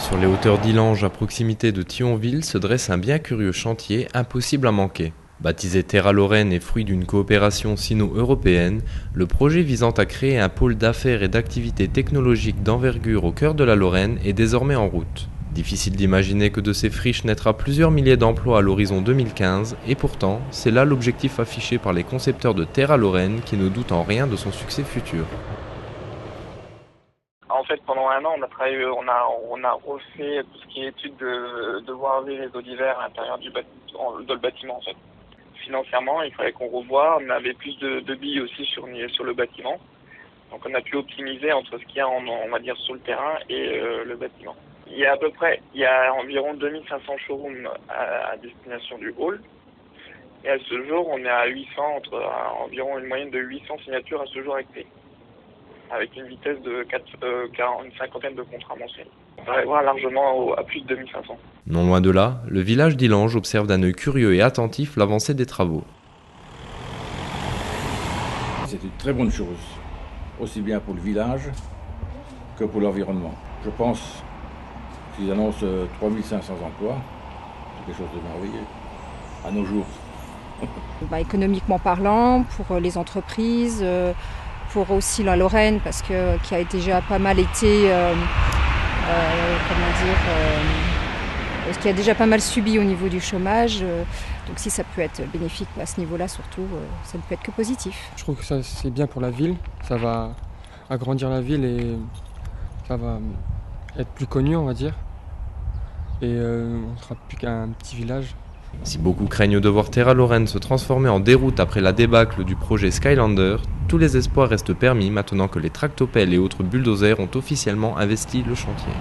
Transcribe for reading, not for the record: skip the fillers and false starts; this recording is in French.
Sur les hauteurs d'Illange, à proximité de Thionville, se dresse un bien curieux chantier impossible à manquer. Baptisé Terra Lorraine et fruit d'une coopération sino-européenne, le projet visant à créer un pôle d'affaires et d'activités technologiques d'envergure au cœur de la Lorraine est désormais en route. Difficile d'imaginer que de ces friches naîtra plusieurs milliers d'emplois à l'horizon 2015, et pourtant, c'est là l'objectif affiché par les concepteurs de Terra Lorraine qui ne doutent en rien de son succès futur. En fait, pendant un an, on a travaillé, on a refait tout ce qui est étude de voirie et réseau divers à l'intérieur de le bâtiment, en fait. Financièrement, il fallait qu'on revoie. On avait plus de billes aussi sur le bâtiment. Donc, on a pu optimiser entre ce qu'il y a, on va dire, sur le terrain et le bâtiment. Il y a environ 2500 showrooms à destination du hall. Et à ce jour, on est à 800, environ une moyenne de 800 signatures à ce jour actées, avec une vitesse de une cinquantaine de contrats mensuels. On va voir largement à plus de 2500. Non loin de là, le village d'Illange observe d'un œil curieux et attentif l'avancée des travaux. C'est une très bonne chose, aussi bien pour le village que pour l'environnement. Je pense qu'ils annoncent 3500 emplois, c'est quelque chose de merveilleux, à nos jours. Économiquement parlant, pour les entreprises, pour aussi la Lorraine, parce qui a déjà pas mal été, qui a déjà pas mal subi au niveau du chômage. Donc si ça peut être bénéfique à ce niveau-là, surtout, ça ne peut être que positif. Je trouve que ça c'est bien pour la ville, ça va agrandir la ville et ça va être plus connu, on va dire. Et on ne sera plus qu'un petit village. Si beaucoup craignent de voir Terra Lorraine se transformer en déroute après la débâcle du projet Skylander, tous les espoirs restent permis maintenant que les tractopelles et autres bulldozers ont officiellement investi le chantier.